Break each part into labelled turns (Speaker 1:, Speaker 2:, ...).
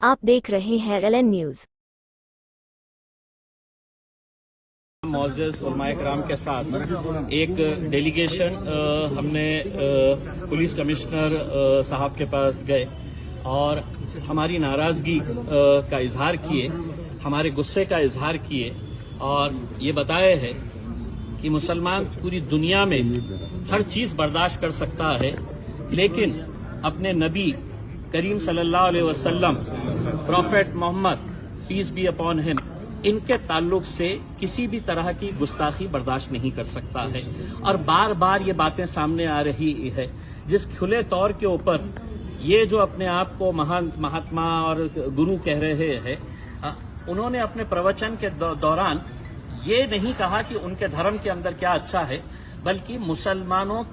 Speaker 1: आप देख रहे हैं LN न्यूज।
Speaker 2: मोअज़्ज़ज़ उलमाए किराम के साथ एक डेलीगेशन हमने पुलिस कमिश्नर साहब के पास गए और हमारी नाराज़गी का इजहार किए, हमारे गुस्से का इजहार किए और ये बताए है कि मुसलमान पूरी दुनिया में हर चीज़ बर्दाश्त कर सकता है, लेकिन अपने नबी करीम सल्लल्लाहु अलैहि वसल्लम prophet Muhammad peace be upon him, इनके ताल्लुक से किसी भी तरह की गुस्ताखी बर्दाश्त नहीं कर सकता है। और बार बार ये बातें सामने आ रही है, जिस खुले तौर के ऊपर ये जो अपने आप को महान महात्मा और गुरु कह रहे हैं, उन्होंने अपने प्रवचन के दौरान ये नहीं कहा कि उनके धर्म के अंदर क्या अच्छा है, बल्कि मुसलमानों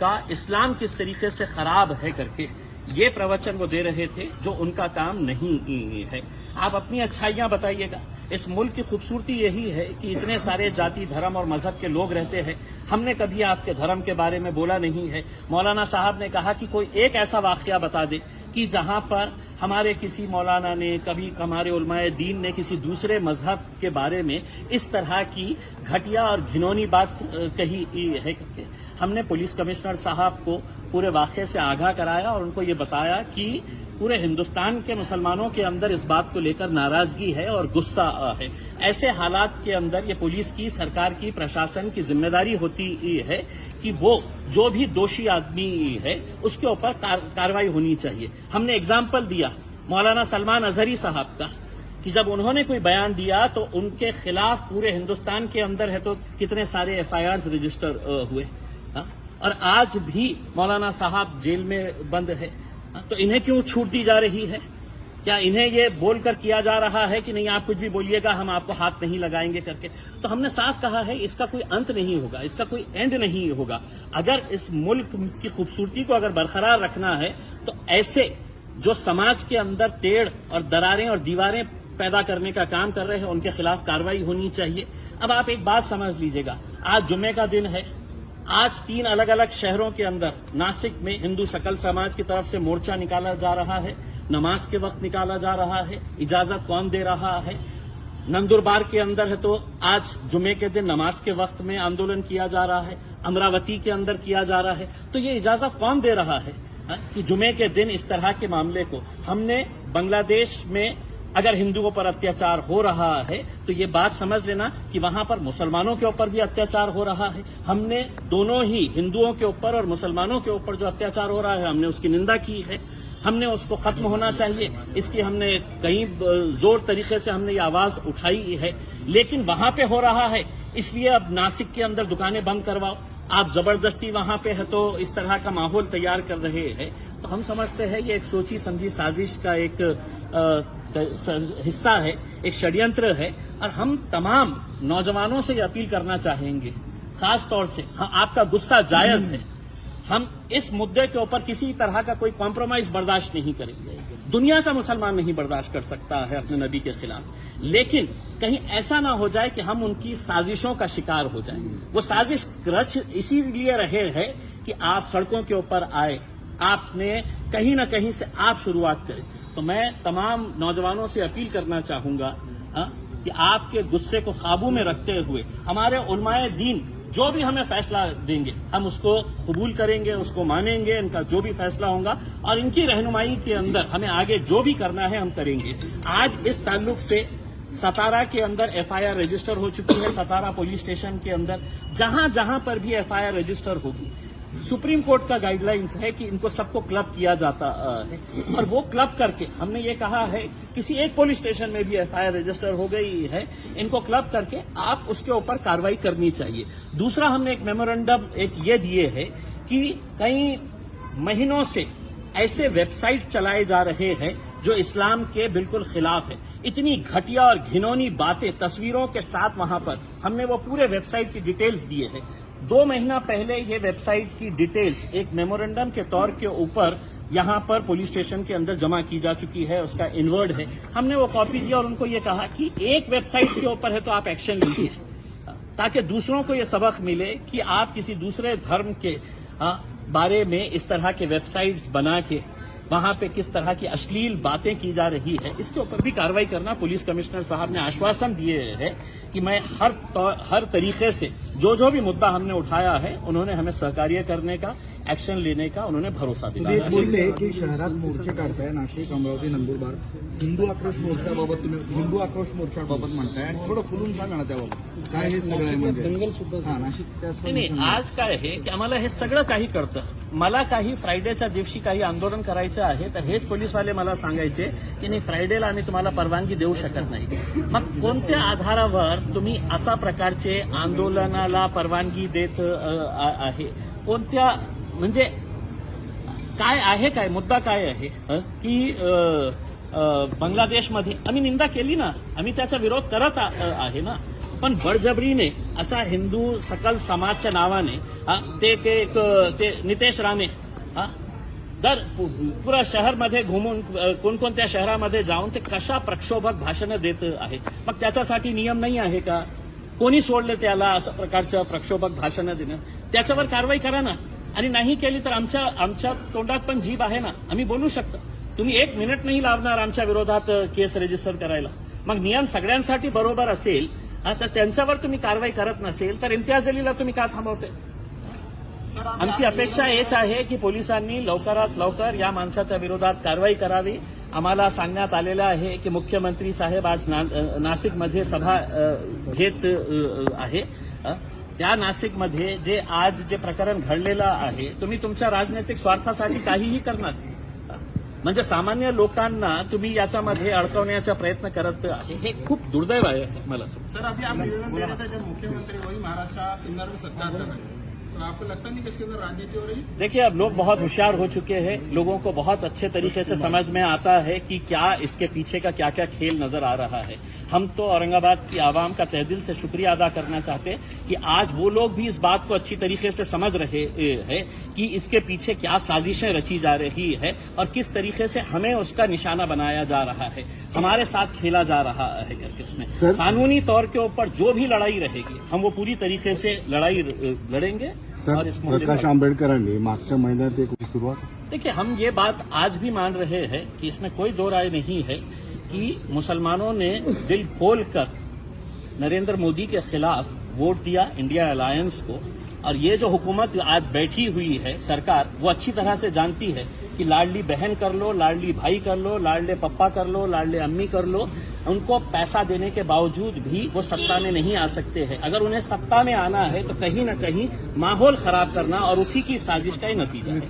Speaker 2: का इस्लाम किस तरीके से खराब है करके ये प्रवचन वो दे रहे थे, जो उनका काम नहीं है। आप अपनी अच्छाइयां बताइएगा। इस मुल्क की खूबसूरती यही है कि इतने सारे जाति धर्म और मजहब के लोग रहते हैं। हमने कभी आपके धर्म के बारे में बोला नहीं है। मौलाना साहब ने कहा कि कोई एक ऐसा वाकया बता दे कि जहां पर हमारे किसी मौलाना ने, कभी हमारे उलमाए दीन ने किसी दूसरे मजहब के बारे में इस तरह की घटिया और घिनौनी बात कही है करके। हमने पुलिस कमिश्नर साहब को पूरे वाक़े से आगाह कराया और उनको ये बताया कि पूरे हिंदुस्तान के मुसलमानों के अंदर इस बात को लेकर नाराजगी है और गुस्सा है। ऐसे हालात के अंदर ये पुलिस की, सरकार की, प्रशासन की जिम्मेदारी होती है कि वो जो भी दोषी आदमी है उसके ऊपर कार्रवाई होनी चाहिए। हमने एग्जाम्पल दिया मौलाना सलमान अजहरी साहब का कि जब उन्होंने कोई बयान दिया तो उनके खिलाफ पूरे हिंदुस्तान के अंदर है तो कितने सारे FIRs रजिस्टर हुए, और आज भी मौलाना साहब जेल में बंद है। तो इन्हें क्यों छूट दी जा रही है? क्या इन्हें ये बोलकर किया जा रहा है कि नहीं आप कुछ भी बोलिएगा, हम आपको हाथ नहीं लगाएंगे करके? तो हमने साफ कहा है इसका कोई अंत नहीं होगा, इसका कोई एंड नहीं होगा। अगर इस मुल्क की खूबसूरती को अगर बरकरार रखना है तो ऐसे जो समाज के अंदर टेढ़ और दरारें और दीवारें पैदा करने का काम कर रहे हैं, उनके खिलाफ कार्रवाई होनी चाहिए। अब आप एक बात समझ लीजिएगा, आज जुम्मे का दिन है। आज 3 अलग अलग शहरों के अंदर, नासिक में हिंदू सकल समाज की तरफ से मोर्चा निकाला जा रहा है, नमाज के वक्त निकाला जा रहा है। इजाजत कौन दे रहा है? नंदुरबार के अंदर है तो आज जुमे के दिन नमाज के वक्त में आंदोलन किया जा रहा है। अमरावती के अंदर किया जा रहा है। तो ये इजाजत कौन दे रहा है कि जुमे के दिन इस तरह के मामले को? हमने बांग्लादेश में अगर हिंदुओं पर अत्याचार हो रहा है तो ये बात समझ लेना कि वहां पर मुसलमानों के ऊपर भी अत्याचार हो रहा है। हमने दोनों ही हिंदुओं के ऊपर और मुसलमानों के ऊपर जो अत्याचार हो रहा है, हमने उसकी निंदा की है। हमने उसको खत्म होना चाहिए, इसकी हमने कई जोर तरीके से हमने ये आवाज उठाई है। लेकिन वहां पे हो रहा है, इसलिए अब नासिक के अंदर दुकानें बंद करवाओ। आप जबरदस्ती वहां पे है तो इस तरह का माहौल तैयार कर रहे हैं। तो हम समझते हैं ये एक सोची समझी साजिश का एक हिस्सा है, एक षड्यंत्र है। और हम तमाम नौजवानों से ये अपील करना चाहेंगे, खास तौर से आपका गुस्सा जायज है। हम इस मुद्दे के ऊपर किसी तरह का कोई कॉम्प्रोमाइज बर्दाश्त नहीं करेंगे। दुनिया का मुसलमान नहीं बर्दाश्त कर सकता है अपने नबी के खिलाफ। लेकिन कहीं ऐसा ना हो जाए कि हम उनकी साजिशों का शिकार हो जाएं। वो साजिश रच इसीलिए रहे हैं कि आप सड़कों के ऊपर आए, आपने कहीं ना कहीं से आप शुरुआत करें। तो मैं तमाम नौजवानों से अपील करना चाहूंगा कि आपके गुस्से को काबू में रखते हुए हमारे उलमाए दीन जो भी हमें फैसला देंगे, हम उसको कबूल करेंगे, उसको मानेंगे। इनका जो भी फैसला होगा और इनकी रहनुमाई के अंदर हमें आगे जो भी करना है हम करेंगे। आज इस ताल्लुक से सतारा के अंदर FIR रजिस्टर हो चुकी है। सतारा पुलिस स्टेशन के अंदर जहां जहां पर भी FIR रजिस्टर होगी, सुप्रीम कोर्ट का गाइडलाइंस है कि इनको सबको क्लब किया जाता है। और वो क्लब करके हमने ये कहा है किसी एक पुलिस स्टेशन में भी FIR रजिस्टर हो गई है, इनको क्लब करके आप उसके ऊपर कार्रवाई करनी चाहिए। दूसरा, हमने एक मेमोरेंडम ये दिए है कि कई महीनों से ऐसे वेबसाइट चलाए जा रहे हैं जो इस्लाम के बिल्कुल खिलाफ है। इतनी घटिया और घिनौनी बातें तस्वीरों के साथ वहां पर हमने वो पूरे वेबसाइट की डिटेल्स दिए हैं। 2 महीना पहले ये वेबसाइट की डिटेल्स एक मेमोरेंडम के तौर के ऊपर यहां पर पुलिस स्टेशन के अंदर जमा की जा चुकी है, उसका इनवर्ड है। हमने वो कॉपी दिया और उनको ये कहा कि एक वेबसाइट के ऊपर है तो आप एक्शन लीजिए, ताकि दूसरों को ये सबक मिले कि आप किसी दूसरे धर्म के बारे में इस तरह के वेबसाइट्स बना के वहां पे किस तरह की अश्लील बातें की जा रही है, इसके ऊपर भी कार्रवाई करना। पुलिस कमिश्नर साहब ने आश्वासन दिए हैं कि मैं हर तरीके से जो भी मुद्दा हमने उठाया है उन्होंने हमें सहकार्य करने का, एक्शन लेने का उन्होंने भरोसा दिलाया है।
Speaker 3: बोलते की शहरात मोर्चे काढताय, नाशिक, अमरावती, नंदुरबार, हिंदू आक्रोश मोर्चाबाबत तुम्ही हिंदू आक्रोश मोर्चाबाबत म्हणताय, आणि थोडं खुलून सांगा ना त्याबाबत काय हे सगळं आहे म्हणजे दंगल सुद्धा नाशिक
Speaker 2: नाही, आज काय आहे की आम्हाला हे सगळं काही करतं। मला काही फ्रायडेच्या दिवशी काही आंदोलन करायचं आहे तर हेच पोलीसवाले मला सांगायचे की नाही, फ्रायडेला आम्ही तुम्हाला परवानगी देऊ शकत नाही। मग कोणत्या आधारावर तुम्ही अशा प्रकारचे आंदोलनाला परवानगी देत आहे? कोणत्या, म्हणजे काय आहे, काय मुद्दा काय आहे की बांगलादेशमध्ये आम्ही निंदा केली ना, आम्ही त्याचा विरोध करत आहे ना, पण बळजबरीने असा हिंदू सकल समाजच्या नावाने ते नितेश राणे दर पुरा शहरमध्ये घुमून कोणकोणत्या शहरामध्ये जाऊन ते कशा प्रक्षोभक भाषणं देत आहे। मग त्याच्यासाठी नियम नाही आहे का? कोणी सोडले त्याला असं प्रकारचं प्रक्षोभक भाषणं देणं? त्याच्यावर कारवाई करा ना, आणि नाही केली तर आमच्या तोंडात पण जीभ आहे ना, आम्ही बोलू शकतो। तुम्ही 1 मिनिट नाही लावणार आमच्या विरोधात केस रजिस्टर करायला। मग नियम सगळ्यांसाठी बरोबर असेल तर त्यांच्यावर तुम्ही कारवाई करत नसेल तर इम्तियाज अलीला तुम्ही का थांबवते? आमची अपेक्षा हेच आहे की पोलिसांनी लवकरात लवकर या माणसाच्या विरोधात कारवाई करावी। आम्हाला सांगण्यात आलेलं आहे की मुख्यमंत्री साहेब आज नाशिकमध्ये सभा घेत आहे। त्या नाशिकमध्ये जे प्रकरण घडलेलं आहे, तुम्ही तुमच्या राजनैतिक स्वार्थासाठी काहीही करणार, म्हणजे सामान्य लोकांना तुम्ही याच्यामध्ये अडकवण्याचा प्रयत्न करत आहे, हे खूप दुर्दैव आहे मला।
Speaker 4: सर, अभी आप निवेदन दे रहे थे जब मुख्यमंत्री वही महाराष्ट्र सिन्नर में सत्कार कर रहे हैं, तो आपको लगता नहीं कि इसके अंदर राजनीति हो रही?
Speaker 2: देखिए, अब लोग बहुत होशियार हो चुके हैं, लोगों को बहुत अच्छे तरीके से समझ में आता है कि क्या इसके पीछे का क्या क्या खेल नजर आ रहा है। हम तो औरंगाबाद की आवाम का तहे दिल से शुक्रिया अदा करना चाहते हैं कि आज वो लोग भी इस बात को अच्छी तरीके से समझ रहे हैं कि इसके पीछे क्या साजिशें रची जा रही है और किस तरीके से हमें उसका निशाना बनाया जा रहा है, हमारे साथ खेला जा रहा है करके। उसमें कानूनी तौर के ऊपर जो भी लड़ाई रहेगी हम वो पूरी तरीके से लड़ाई लड़ेंगे। और इस
Speaker 3: प्रकाश आंबेडकरांनी मागच्या महिन्यात एक सुरुवात,
Speaker 2: देखिए, हम ये बात आज भी मान रहे हैं कि इसमें कोई दो राय नहीं है कि मुसलमानों ने दिल खोलकर नरेंद्र मोदी के खिलाफ वोट दिया, इंडिया अलायंस को। और ये जो हुकूमत आज बैठी हुई है सरकार, वो अच्छी तरह से जानती है कि लाडली बहन कर लो, लाडली भाई कर लो, लाडले पप्पा कर लो, लाडले अम्मी कर लो, उनको पैसा देने के बावजूद भी वो सत्ता में नहीं आ सकते हैं। अगर उन्हें सत्ता में आना है तो कहीं न कहीं माहौल खराब करना और उसी की साजिश का ही नतीजा है।